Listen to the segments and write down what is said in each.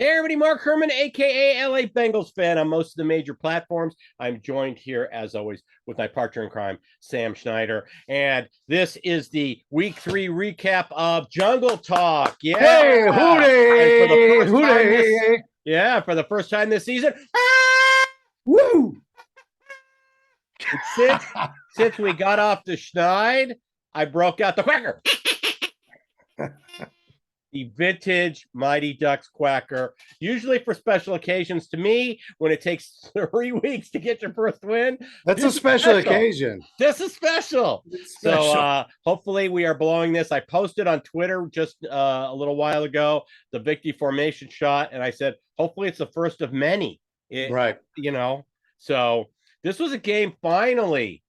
Hey everybody, Mark Herman, aka LA Bengals fan on most of the major platforms. I'm joined here, as always, with my partner in crime, Sam Schneider. And this is the week 3 recap of Jungle Talk. Yeah. Hey, And for the hooray, first time hooray. this season, Woo! since we got off the Schneid, I broke out the quacker. The vintage Mighty Ducks quacker, usually for special occasions. To me, when it takes 3 weeks to get your first win, That's a special occasion. This is special. It's special. So hopefully we are blowing this. I posted on Twitter just a little while ago the victory formation shot, and I said hopefully it's the first of many. Right. So this was a game. Finally,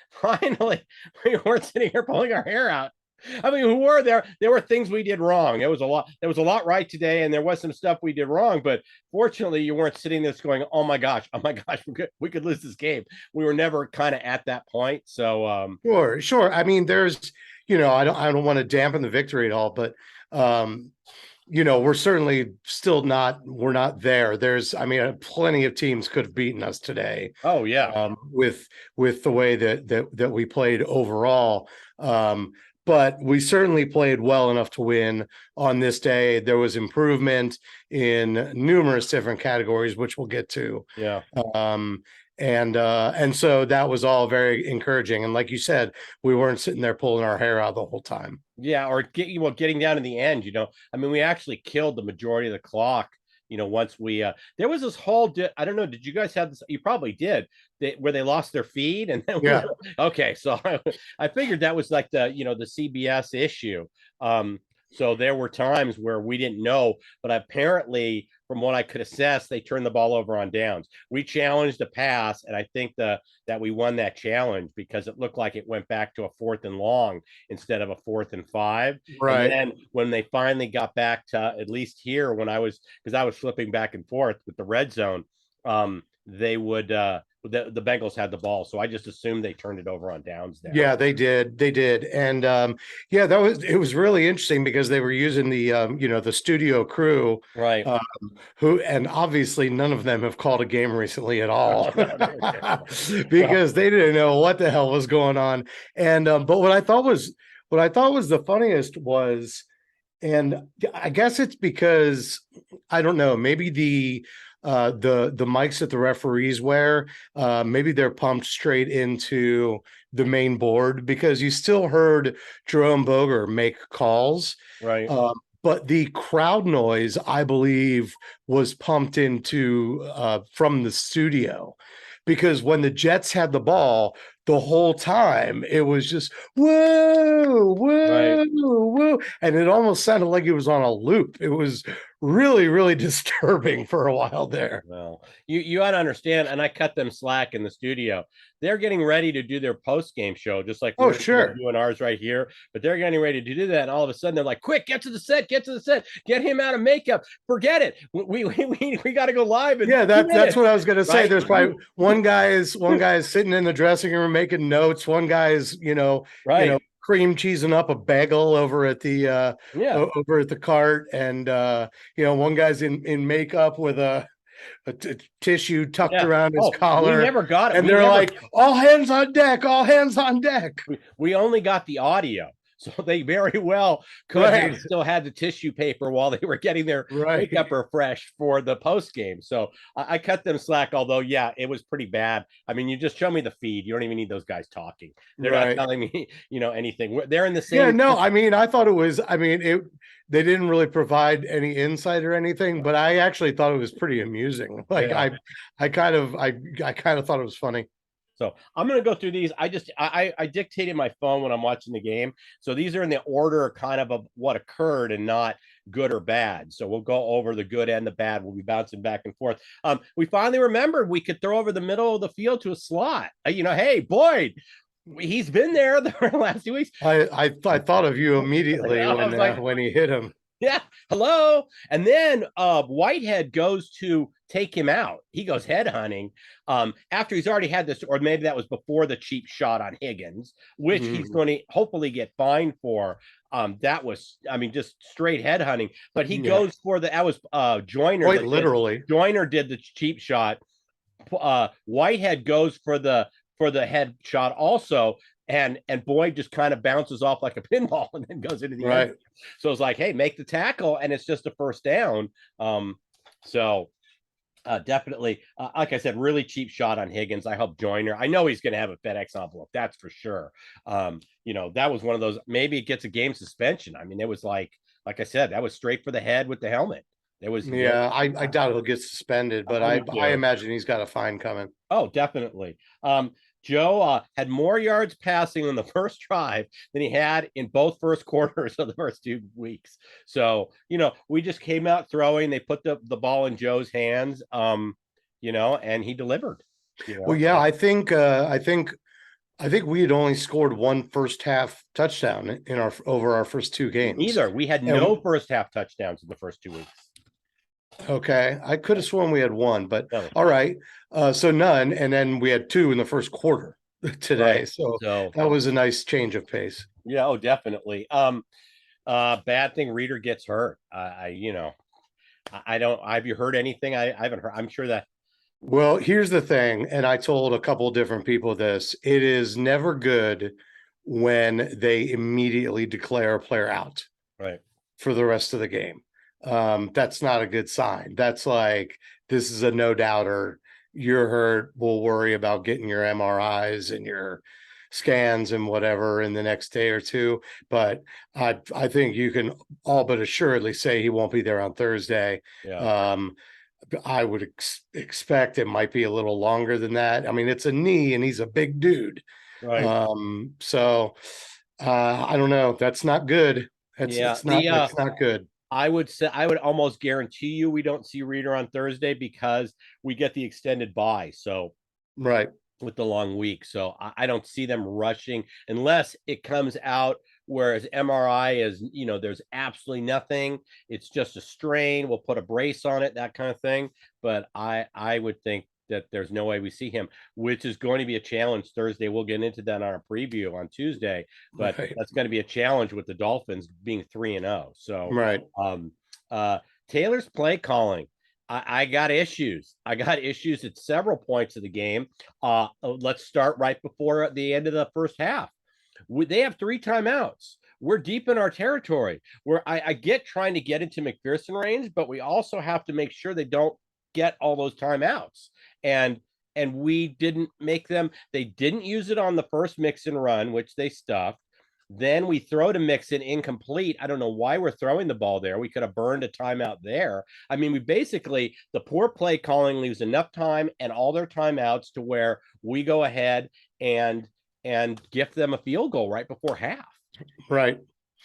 finally we weren't sitting here pulling our hair out. I mean, who were there? There were things we did wrong. There was a lot right today, and there was some stuff we did wrong. But fortunately, you weren't sitting there going, "Oh my gosh, we could lose this game." We were never kind of at that point. So, Sure. I mean, there's, I don't want to dampen the victory at all, but we're certainly still we're not there. I mean, plenty of teams could have beaten us today. Oh yeah, with the way that we played overall. But we certainly played well enough to win on this day. There was improvement in numerous different categories, which we'll get to. Yeah. And so that was all very encouraging. And like you said, we weren't sitting there pulling our hair out the whole time. Yeah, or getting down to the end. I mean, we actually killed the majority of the clock. Once we there was this whole I don't know, did you guys have this? You probably did, where they lost their feed, and then yeah. Okay, so I figured that was like the the CBS issue. So there were times where we didn't know, but apparently, from what I could assess, they turned the ball over on downs. We challenged a pass, and I think that we won that challenge because it looked like it went back to a 4th and long instead of a 4th and 5. Right. And then when they finally got back to, at least here, because I was flipping back and forth with the red zone, they would the Bengals had the ball, so I just assumed they turned it over on downs there. Yeah, they did. And it was really interesting because they were using the the studio crew, right? And obviously none of them have called a game recently at all because they didn't know what the hell was going on. And but what I thought was the funniest was, and I guess it's because I don't know, maybe the mics that the referees wear, maybe they're pumped straight into the main board, because you still heard Jerome Boger make calls, right? But the crowd noise, I believe, was pumped into from the studio, because when the Jets had the ball, the whole time it was just whoa, whoa, right. whoa, and it almost sounded like it was on a loop. It was really, really disturbing for a while there. Well, you ought to understand, and I cut them slack in the studio. They're getting ready to do their post-game show, just like we're doing ours right here. But they're getting ready to do that, and all of a sudden they're like, "Quick, get to the set, get him out of makeup. Forget it. We got to go live." Yeah, that's what I was going to say. Right? There's probably one guy is sitting in the dressing room making notes. One guy is cream cheesing up a bagel over at the cart, and one guy's in makeup with a tissue tucked around his collar. We never got it, and they're like, "All hands on deck! All hands on deck!" We only got the audio. So they very well could have still had the tissue paper while they were getting their makeup refreshed for the post game. So I cut them slack, although, yeah, it was pretty bad. I mean, you just show me the feed. You don't even need those guys talking. They're not telling me, anything. They're in the same. Yeah, no, I mean, I thought it was, they didn't really provide any insight or anything, but I actually thought it was pretty amusing. Like, I kind of thought it was funny. So I'm going to go through these. I dictated my phone when I'm watching the game. So these are in the order kind of what occurred and not good or bad. So we'll go over the good and the bad. We'll be bouncing back and forth. We finally remembered we could throw over the middle of the field to a slot. Hey, Boyd, he's been there the last 2 weeks. I thought of you immediately when he hit him. Yeah, hello. And then Whitehead goes to take him out. He goes head hunting after he's already had this, or maybe that was before the cheap shot on Higgins, which he's going to hopefully get fined for. That was, I mean, just straight head hunting. But he Yeah, goes for that was Joyner quite that literally. Joyner did the cheap shot. Whitehead goes for the head shot also, and Boyd just kind of bounces off like a pinball and then goes into the end. Right. So it's like, hey, make the tackle, and it's just a first down. So definitely, like I said, really cheap shot on Higgins. I hope Joyner. I know he's going to have a FedEx envelope. That's for sure. That was one of those. Maybe it gets a game suspension. I mean, it was like I said, that was straight for the head with the helmet. It was. Yeah, I doubt he'll get suspended, but I imagine he's got a fine coming. Oh, definitely. Joe had more yards passing in the first drive than he had in both first quarters of the first 2 weeks. So, we just came out throwing. They put the ball in Joe's hands, and he delivered. Well, yeah, I think we had only scored one first half touchdown in our over our first 2 games. Neither. We had no first half touchdowns in the first 2 weeks. Okay, I could have sworn we had one, but No. all right. So none, and then we had 2 in the first quarter today. Right. So that was a nice change of pace. Yeah, oh, definitely. Bad thing Reader gets hurt. I don't. Have you heard anything? I haven't heard. I'm sure that. Well, here's the thing, and I told a couple of different people this. It is never good when they immediately declare a player out Right. for the rest of the game. That's not a good sign. That's like, this is a no doubter. You're hurt. We'll worry about getting your MRIs and your scans and whatever in the next day or 2. But I think you can all but assuredly say he won't be there on Thursday. Yeah. I would expect it might be a little longer than that. I mean, it's a knee and he's a big dude. Right. So I don't know. That's not good. That's not good. I would say, I would almost guarantee you we don't see Reader on Thursday because we get the extended bye. So right. With the long week. So I don't see them rushing unless it comes out, whereas MRI is, there's absolutely nothing. It's just a strain. We'll put a brace on it, that kind of thing. But I would think that there's no way we see him, which is going to be a challenge Thursday. We'll get into that on our preview on Tuesday, but that's going to be a challenge with the Dolphins being 3-0. So right. Taylor's play calling. I got issues. I got issues at several points of the game. Let's start right before the end of the first half. They have 3 timeouts. We're deep in our territory. Where I get trying to get into McPherson range, but we also have to make sure they don't get all those timeouts. And we didn't make them. They didn't use it on the first mix and run, which they stuffed. Then we throw to Mixon incomplete. I don't know why we're throwing the ball there. We could have burned a timeout there. I mean, we basically, the poor play calling leaves enough time and all their timeouts to where we go ahead and gift them a field goal right before half. Right.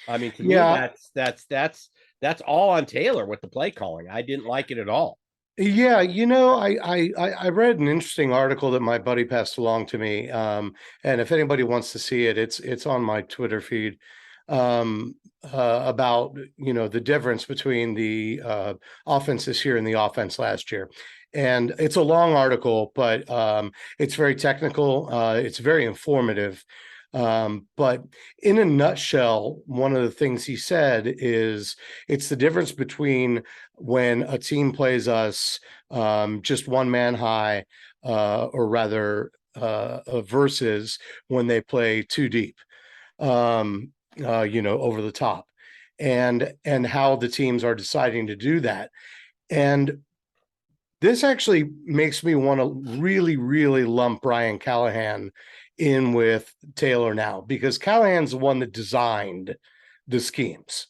I mean, to me, that's all on Taylor with the play calling. I didn't like it at all. Yeah, I read an interesting article that my buddy passed along to me. And if anybody wants to see it, it's on my Twitter feed. About the difference between the offense this year and the offense last year. And it's a long article, but it's very technical. It's very informative. But in a nutshell, one of the things he said is it's the difference between when a team plays us just one man high, or rather versus when they play too deep, over the top, and how the teams are deciding to do that. And this actually makes me want to really, really lump Brian Callahan in with Taylor now, because Callahan's the one that designed the schemes.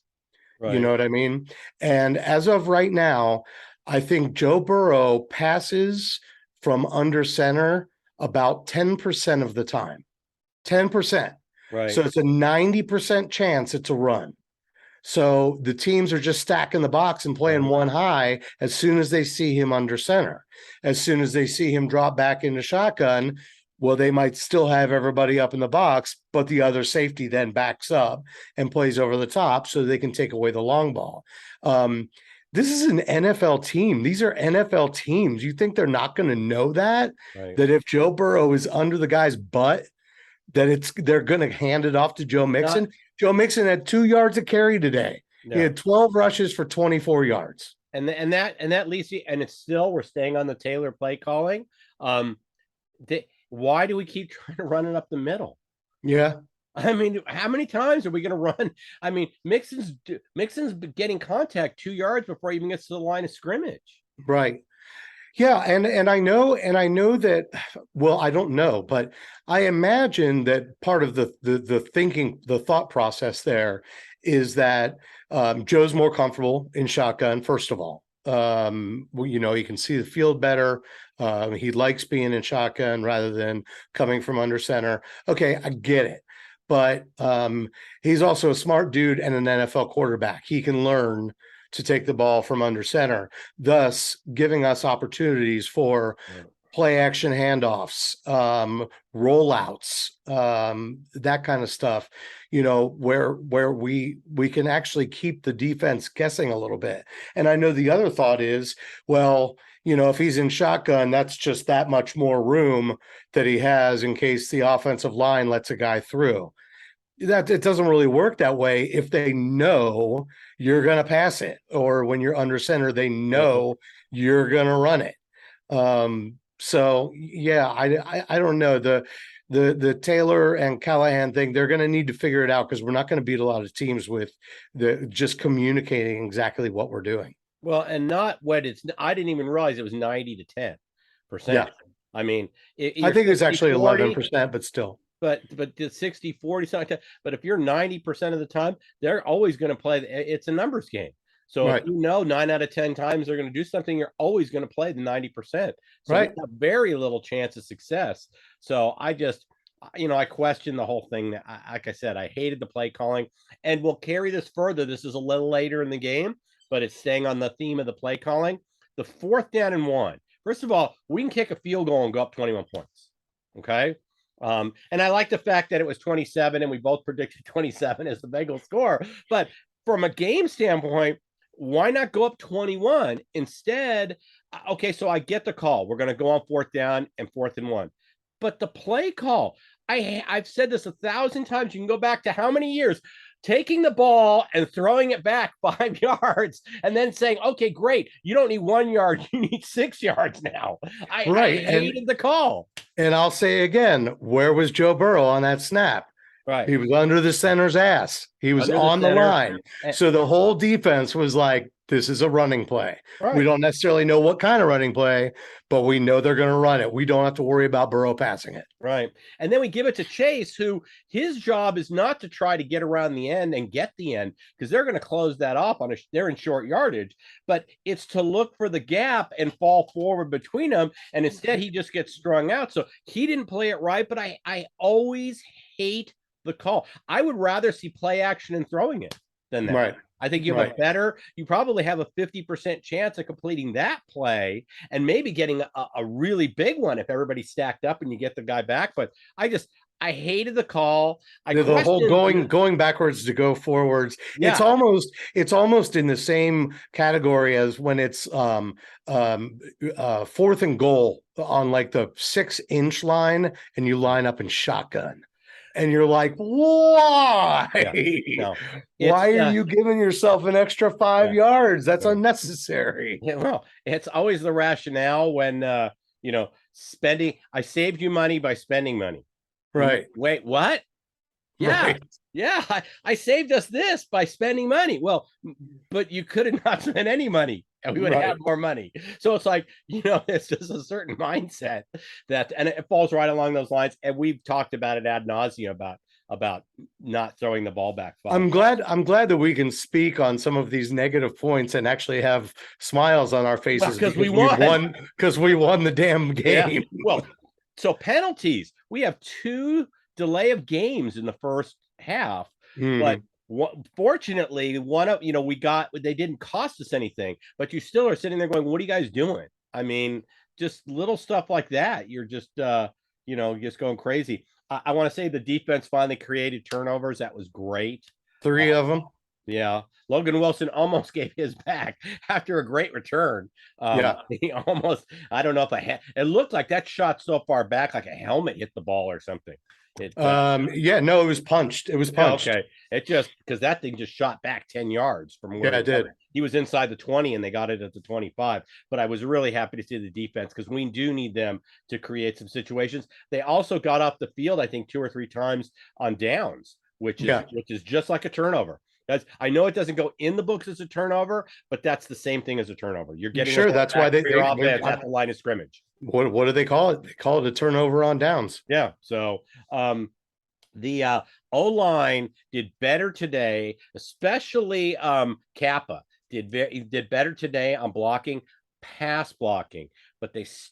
Right. You know what I mean? And as of right now, I think Joe Burrow passes from under center about 10% of the time. 10%. Right. So it's a 90% chance it's a run. So the teams are just stacking the box and playing one high as soon as they see him under center. As soon as they see him drop back into shotgun, well, they might still have everybody up in the box, but the other safety then backs up and plays over the top so they can take away the long ball. This is an NFL team. These are NFL teams. You think they're not going to know that? Right. That if Joe Burrow is under the guy's butt, that they're going to hand it off to Joe Mixon? Joe Mixon had 2 yards of carry today. He Yeah. had 12 rushes for 24 yards. And that leads you, and it's still, we're staying on the Taylor play calling. Why do we keep trying to run it up the middle? Yeah. I mean, how many times are we going to run? I mean, Mixon's getting contact 2 yards before he even gets to the line of scrimmage. Right. Yeah, and I know that, well, I don't know, but I imagine that part of the thinking, the thought process there is that Joe's more comfortable in shotgun, first of all. He can see the field better. He likes being in shotgun rather than coming from under center. Okay, I get it. But he's also a smart dude and an NFL quarterback. He can learn to take the ball from under center, thus giving us opportunities for play action handoffs, rollouts, that kind of stuff, where we can actually keep the defense guessing a little bit. And I know the other thought is, well, if he's in shotgun, that's just that much more room that he has in case the offensive line lets a guy through. That it doesn't really work that way if they know you're going to pass it, or when you're under center, they know you're going to run it. So yeah, I don't know, the Taylor and Callahan thing. They're going to need to figure it out, because we're not going to beat a lot of teams with just communicating exactly what we're doing. Well, and not what it's. I didn't even realize it was 90 to 10%. Yeah. I mean, I think it's actually 11%, but still. But the 60, 40, something like that. But if you're 90% of the time, they're always going to play. It's a numbers game. So right. if 9 out of 10 times they're going to do something, you're always going to play the 90%. So right. have very little chance of success. So I just, I question the whole thing. Like I said, I hated the play calling, and we'll carry this further. This is a little later in the game, but it's staying on the theme of the play calling. The 4th down and 1. First of all, we can kick a field goal and go up 21 points. Okay. And I like the fact that it was 27, and we both predicted 27 as the Bengals score. But from a game standpoint, why not go up 21 instead? Okay, so I get the call. We're going to go on 4th down and 4th and 1. But the play call, I've said this 1,000 times. You can go back to how many years? Taking the ball and throwing it back 5 yards and then saying, okay, great. You don't need 1 yard. You need 6 yards now. I hated the call. And I'll say again, where was Joe Burrow on that snap? Right. He was under the center's ass. He was on the line. So the whole defense was like, this is a running play. Right. We don't necessarily know what kind of running play, but we know they're going to run it. We don't have to worry about Burrow passing it. Right. And then we give it to Chase, who his job is not to try to get around the end and get the end, because they're going to close that off they're in short yardage, but it's to look for the gap and fall forward between them. And instead he just gets strung out. So he didn't play it right, but I always hate the call. I would rather see play action and throwing it than that. Right. I think you have you probably have a 50% chance of completing that play and maybe getting a really big one if everybody's stacked up and you get the guy back. But I hated the call. The whole going backwards to go forwards. Yeah. It's almost in the same category as when it's 4th and goal on like the 6-inch line and you line up in shotgun. And you're like, why? Yeah, no. Why are you giving yourself an extra 5 yards? That's unnecessary. Yeah, well, it's always the rationale when, spending. I saved you money by spending money. Right. Wait, what? Yeah. Right. Yeah. I saved us this by spending money. Well, but you could have not spent any money. And we would have had more money. So it's like, it's just a certain mindset and it falls right along those lines. And we've talked about it ad nauseum about not throwing the ball back. I'm glad that we can speak on some of these negative points and actually have smiles on our faces because we won. Because we won the damn game. Yeah. Well, so penalties. We have 2 delay of games in the first half, but fortunately, they didn't cost us anything, but you still are sitting there going, what are you guys doing? I mean, just little stuff like that. You're just, just going crazy. I want to say the defense finally created turnovers. That was great. 3 of them. Yeah. Logan Wilson almost gave his back after a great return. He almost, I don't know if it looked like that shot so far back, like a helmet hit the ball or something. It Yeah, no, it was punched. It was Yeah, punched. okay. It just because that thing just shot back 10 yards from where Yeah, it did. he was inside the 20 and they got it at the 25. But I was really happy to see the defense because we do need them to create some situations. They also got off the field, I think, 2 or 3 times on downs, Yeah, which is just like a turnover. That's I know it doesn't go in the books as a turnover, but that's the same thing as a turnover. You're getting the sure. ball That's why back for your offense I, at the line of scrimmage. what do they call it? They call it a turnover on downs. Yeah. So the O line did better today, especially Kappa did better today on blocking, pass blocking, but there's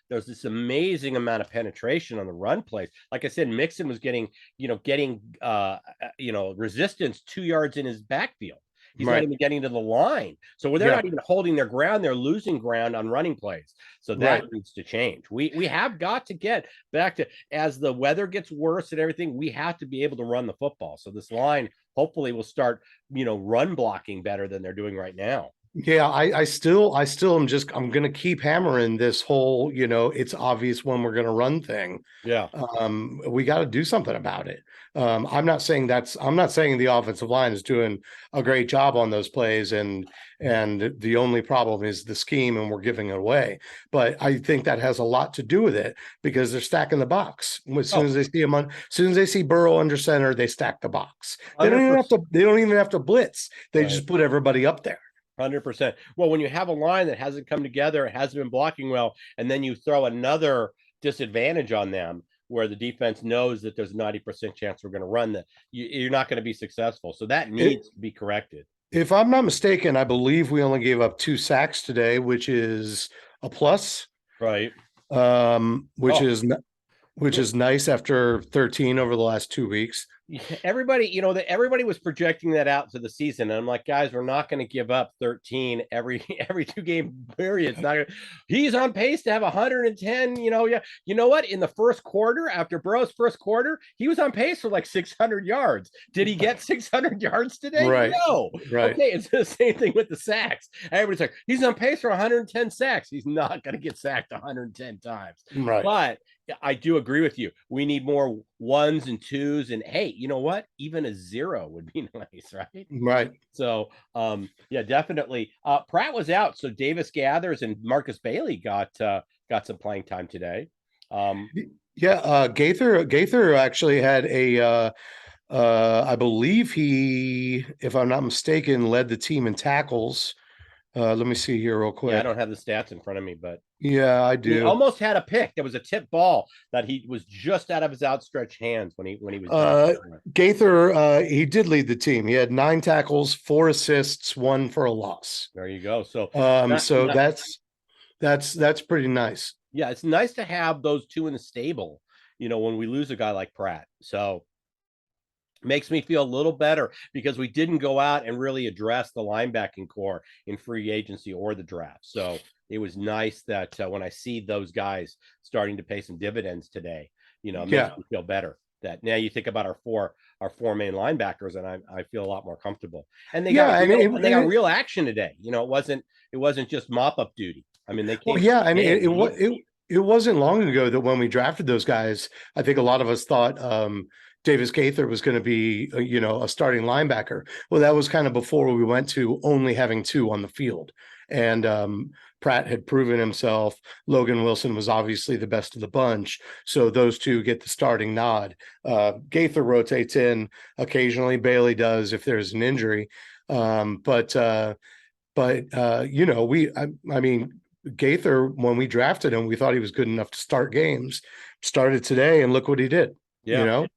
this amazing amount of penetration on the run plays. Like I said, Mixon was getting resistance 2 yards in his backfield. He's not Right. even getting to the line. So they're Yeah. not even holding their ground. They're losing ground on running plays. So that Right. needs to change. We have got to get back to, as the weather gets worse and everything, we have to be able to run the football. So this line hopefully will start, run blocking better than they're doing right now. Yeah, I still am just I'm gonna keep hammering this whole, it's obvious when we're gonna run thing. Yeah. We got to do something about it. I'm not saying the offensive line is doing a great job on those plays, and the only problem is the scheme, and we're giving it away. But I think that has a lot to do with it because they're stacking the box. As soon as they see as soon as they see Burrow under center, they stack the box. They don't even have 100%. to. They don't even have to blitz. They Right. just put everybody up there. 100%. Well, when you have a line that hasn't come together, it hasn't been blocking well, and then you throw another disadvantage on them where the defense knows that there's a 90% chance we're going to run, that you're not going to be successful. So that needs to be corrected. If I'm not mistaken, I believe we only gave up 2 sacks today, which is a plus. Right. Which Oh, is nice after 13 over the last 2 weeks. everybody, everybody was projecting that out to the season, and I'm like, guys, we're not going to give up 13 every 2 game period. It's not gonna, he's on pace to have 110. Yeah, you know what? In the first quarter, after Burrow's first quarter, he was on pace for like 600 yards. Did he get 600 yards today? Right. No. Right. Okay, it's the same thing with the sacks. Everybody's like, he's on pace for 110 sacks. He's not going to get sacked 110 times. Right. But I do agree with you. We need more ones and twos, and hey, you know what? Even a 0 would be nice, right? Right. So, yeah, definitely. Pratt was out, so Davis Gathers and Marcus Bailey got some playing time today. Yeah. Gaither actually had I believe he, if I'm not mistaken, led the team in tackles. Let me see here real quick. Yeah, I don't have the stats in front of me, but yeah, I do. He almost had a pick. There was a tip ball that he was just out of his outstretched hands when he was. Gaither, he did lead the team. He had 9 tackles, 4 assists, 1 for a loss. There you go. So, that's pretty nice. Yeah, it's nice to have those two in the stable, when we lose a guy like Pratt. So makes me feel a little better because we didn't go out and really address the linebacking core in free agency or the draft. So it was nice that when I see those guys starting to pay some dividends today, it makes me feel better. That now you think about our four main linebackers, and I feel a lot more comfortable. And they got real action today. It wasn't just mop up duty. I mean, they came. Well, yeah, and it wasn't long ago that when we drafted those guys, I think a lot of us thought Davis Gaither was going to be, a starting linebacker. Well, that was kind of before we went to only having 2 on the field. And Pratt had proven himself. Logan Wilson was obviously the best of the bunch. So those 2 get the starting nod. Gaither rotates in occasionally. Bailey does if there's an injury. But I mean, Gaither, when we drafted him, we thought he was good enough to start games. Started today, and look what he did. Yeah.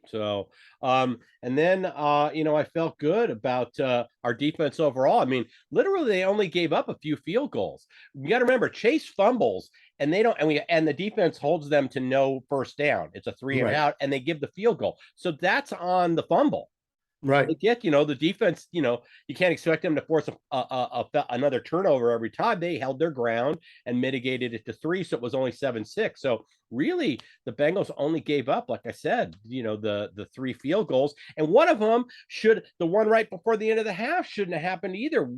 So, and then, I felt good about our defense overall. I mean, literally, they only gave up a few field goals. You got to remember, Chase fumbles, and they don't, and the defense holds them to no first down. It's a 3 and out, and they give the field goal. So that's on the fumble. Right. They get, the defense, you can't expect them to force another turnover every time. They held their ground and mitigated it to 3. So it was only 7-6. So really the Bengals only gave up, like I said, the 3 field goals. And one of them the one right before the end of the half shouldn't have happened either.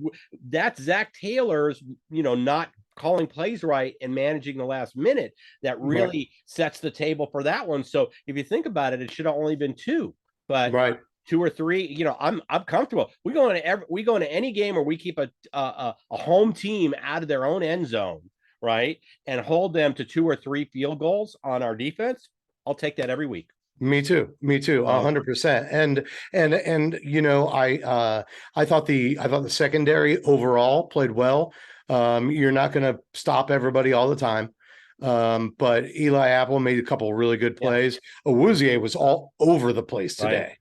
That's Zach Taylor's, not calling plays right and managing the last minute that really sets the table for that one. So if you think about it, it should have only been two, but Right. two or three. I'm comfortable. We go into any game where we keep a home team out of their own end zone, right, and hold them to 2 or 3 field goals on our defense. I'll take that every week. Me too. 100%. And I thought the secondary overall played well. You're not going to stop everybody all the time. But Eli Apple made a couple of really good plays. Awuzie was all over the place today.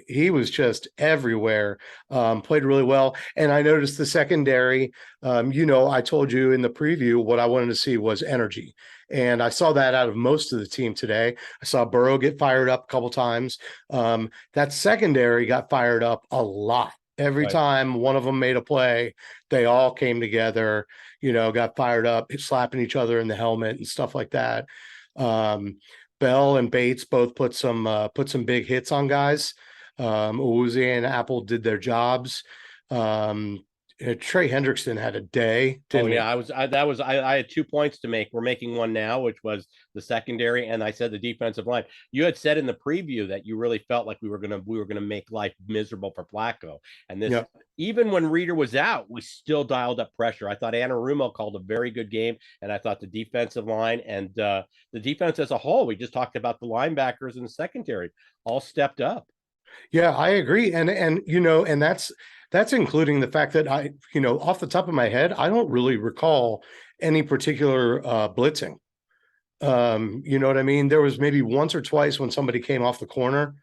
He was just everywhere, played really well. And I noticed the secondary, I told you in the preview what I wanted to see was energy. And I saw that out of most of the team today. I saw Burrow get fired up a couple times. That secondary got fired up a lot. Every time one of them made a play, they all came together, got fired up, slapping each other in the helmet and stuff like that. Bell and Bates both put some big hits on guys. Awuzie and Apple did their jobs. Trey Hendrickson had a day. I had 2 points to make. We're making one now, which was the secondary, and I said the defensive line. You had said in the preview that you really felt like we were gonna make life miserable for Flacco, and this even when Reeder was out, we still dialed up pressure. I thought Anarumo called a very good game, and I thought the defensive line and the defense as a whole. We just talked about the linebackers and the secondary all stepped up. Yeah, I agree, and that's including the fact that I, off the top of my head, I don't really recall any particular blitzing. You know what I mean? There was maybe once or twice when somebody came off the corner,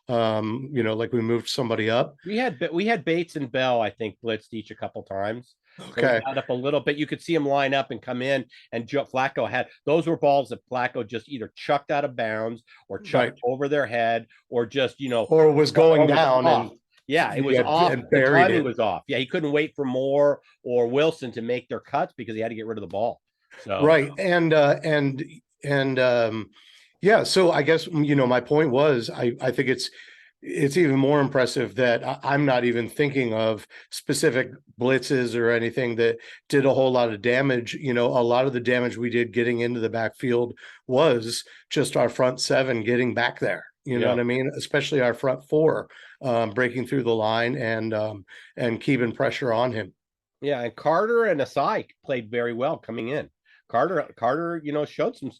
like we moved somebody up. We had Bates and Bell, I think, blitzed each a couple times. Okay. So up a little bit. You could see him line up and come in, and Joe Flacco those were balls that Flacco just either chucked out of bounds or chucked over their head or just, or was going down and it was off. The timing was off. Yeah, he couldn't wait for Moore or Wilson to make their cuts because he had to get rid of the ball. So so I guess my point was I think it's even more impressive that I'm not even thinking of specific blitzes or anything that did a whole lot of damage. A lot of the damage we did getting into the backfield was just our front seven getting back there. You know what I mean? Especially our front four breaking through the line and keeping pressure on him. Yeah, and Carter and Asai played very well coming in. Carter, showed some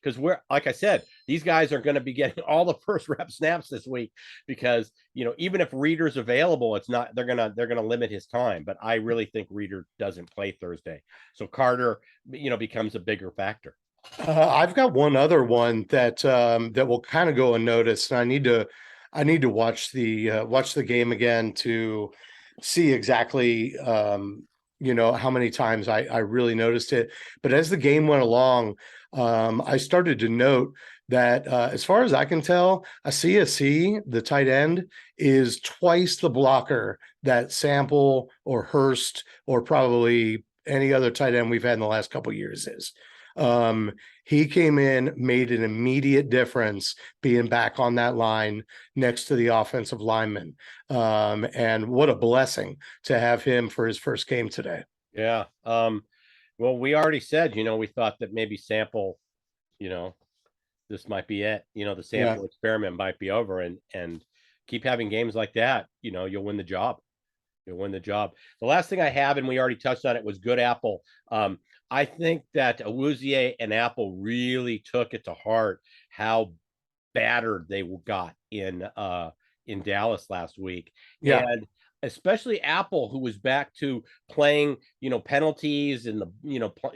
because we're, like I said, these guys are going to be getting all the first rep snaps this week because even if Reeder's available, it's not they're gonna limit his time. But I really think Reeder doesn't play Thursday, so Carter becomes a bigger factor. I've got one other one that will kind of go unnoticed, and I need to watch the game again to see exactly how many times I really noticed it. But as the game went along, I started to note that as far as I can tell, a CSC, the tight end, is twice the blocker that Sample or Hurst or probably any other tight end we've had in the last couple of years is. He came in, made an immediate difference being back on that line next to the offensive lineman. And what a blessing to have him for his first game today. Yeah. Well, we already said, we thought that maybe Sample, this might be it. The Sample experiment might be over and keep having games like that. You'll win the job. You'll win the job. The last thing I have, and we already touched on it, was good Apple. I think that Awuzie and Apple really took it to heart how battered they got in Dallas last week. Yeah. And especially Apple, who was back to playing, penalties and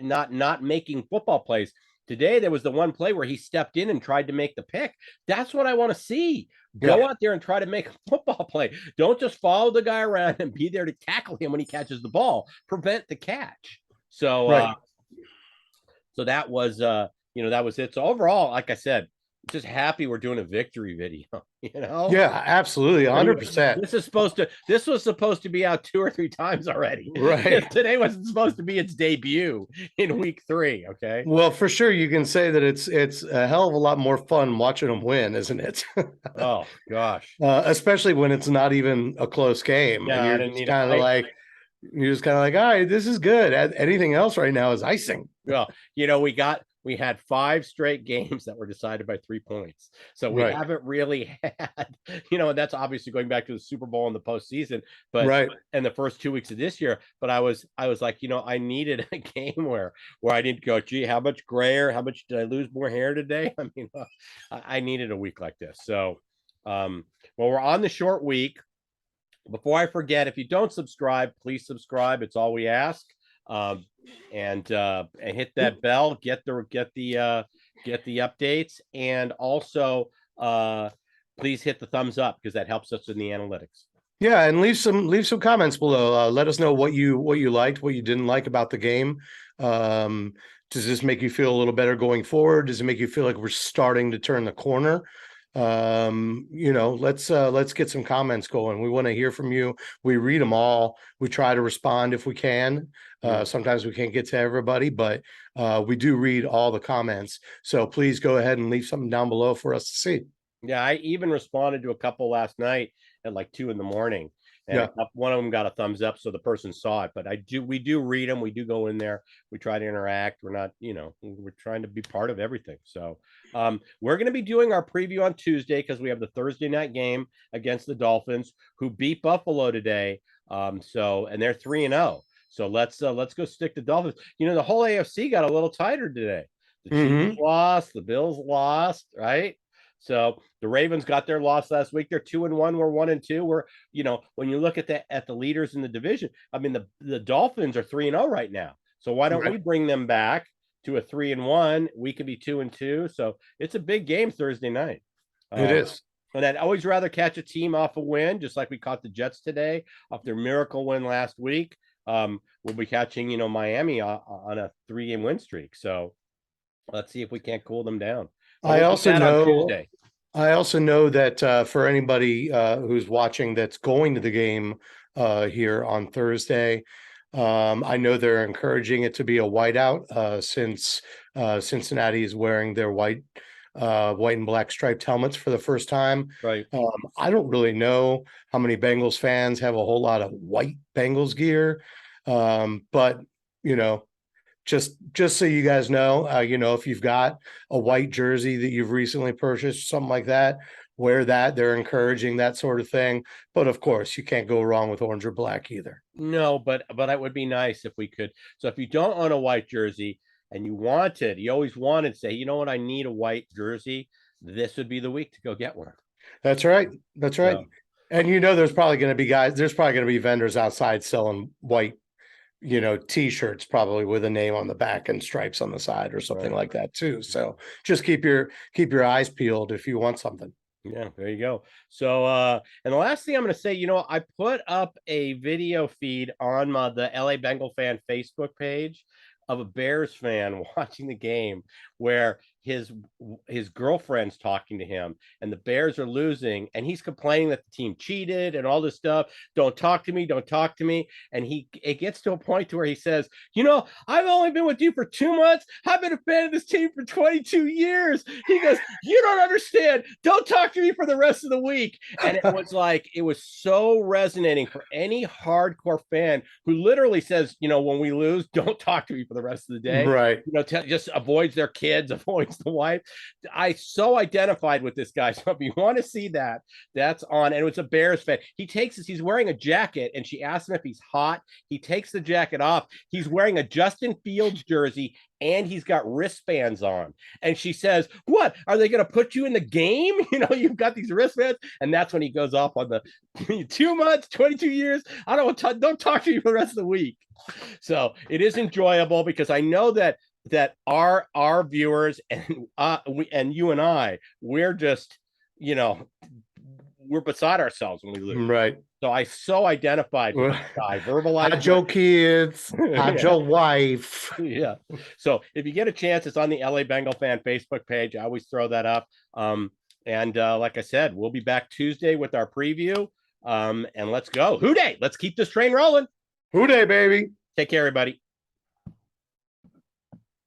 not making football plays. Today, there was the one play where he stepped in and tried to make the pick. That's what I want to see. Go out there and try to make a football play. Don't just follow the guy around and be there to tackle him when he catches the ball. Prevent the catch. So, so that was, that was it. So overall, like I said, just happy we're doing a victory video, Yeah, absolutely. 100%. This was supposed to be out 2 or 3 times already. Right. Today wasn't supposed to be its debut in week 3. Okay. Well, for sure. You can say that it's a hell of a lot more fun watching them win, isn't it? Oh gosh. Especially when it's not even a close game. Yeah, and you're kind of like, You're just kind of like, all right, this is good. Anything else right now is icing. Well, we had 5 straight games that were decided by 3 points. So we Right. haven't really had, and that's obviously going back to the Super Bowl and the postseason, but Right. and the first 2 weeks of this year. But I was like, I needed a game where I didn't go, gee, how much grayer, how much did I lose more hair today? I mean, I needed a week like this. So, well, we're on the short week. Before I forget, if you don't subscribe, please subscribe. It's all we ask. Um, and hit that bell, get the updates, and also please hit the thumbs up because that helps us in the analytics. Yeah, and leave some comments below. Let us know what you liked, what you didn't like about the game. Does this make you feel a little better going forward? Does it make you feel like we're starting to turn the corner? Let's get some comments going. We want to hear from you. We read them all. We try to respond if we can. Sometimes we can't get to everybody, but we do read all the comments. So please go ahead and leave something down below for us to see. Yeah, I even responded to a couple last night at like 2 a.m. And one of them got a thumbs up, so the person saw it. But we do read them. We do go in there. We try to interact. We're not, we're trying to be part of everything. So we're going to be doing our preview on Tuesday because we have the Thursday night game against the Dolphins, who beat Buffalo today. And they're 3-0. So let's go stick the Dolphins. The whole AFC got a little tighter today. The Chiefs lost, the Bills lost, right? So the Ravens got their loss last week. They're 2-1. We're 1-2. We're, when you look at the leaders in the division, I mean, the Dolphins are 3-0 right now. So why don't we bring them back to a 3-1? We could be 2-2. So it's a big game Thursday night. It is. And I'd always rather catch a team off a win, just like we caught the Jets today off their miracle win last week. We'll be catching, Miami on a 3-game win streak. So let's see if we can't cool them down. I also know that for anybody who's watching that's going to the game here on Thursday, I know they're encouraging it to be a whiteout since Cincinnati is wearing their white and black striped helmets for the first time. Right. I don't really know how many Bengals fans have a whole lot of white Bengals gear, but just so you guys know, if you've got a white jersey that you've recently purchased, something like that, wear that. They're encouraging that sort of thing. But of course, you can't go wrong with orange or black either. No, but it would be nice if we could. So if you don't own a white jersey and you always wanted to say, you know what, I need a white jersey, this would be the week to go get one. That's right. That's right. So, and there's probably going to be vendors outside selling white t-shirts, probably with a name on the back and stripes on the side or something like that too. So just keep your eyes peeled if you want something. Yeah, there you go. So and the last thing I'm going to say, I put up a video feed on the LA Bengal fan Facebook page of a Bears fan watching the game where his girlfriend's talking to him and the Bears are losing and he's complaining that the team cheated and all this stuff. Don't talk to me. And it gets to a point to where he says, I've only been with you for 2 months. I've been a fan of this team for 22 years. He goes, you don't understand. Don't talk to me for the rest of the week. And it was so resonating for any hardcore fan who literally says, when we lose, don't talk to me for the rest of the day. Right. Just avoids their kids, avoids the wife. I so identified with this guy. So if you want to see that, that's on. And it was a Bears fan. He's wearing a jacket and she asked him if he's hot. He takes the jacket off. He's wearing a Justin Fields jersey and he's got wristbands on. And she says, what, are they going to put you in the game? You've got these wristbands. And that's when he goes off on the 2 months, 22 years. I don't talk to you for the rest of the week. So it is enjoyable because I know that our viewers and you and I, we're just, we're beside ourselves when we lose. Right. So I so identified with this guy, verbalized. How'd your kids? How'd your wife? Yeah. So if you get a chance, it's on the LA Bengal fan Facebook page. I always throw that up. And like I said, we'll be back Tuesday with our preview. And let's go. Hoo day. Let's keep this train rolling. Hoo day, baby. Take care, everybody.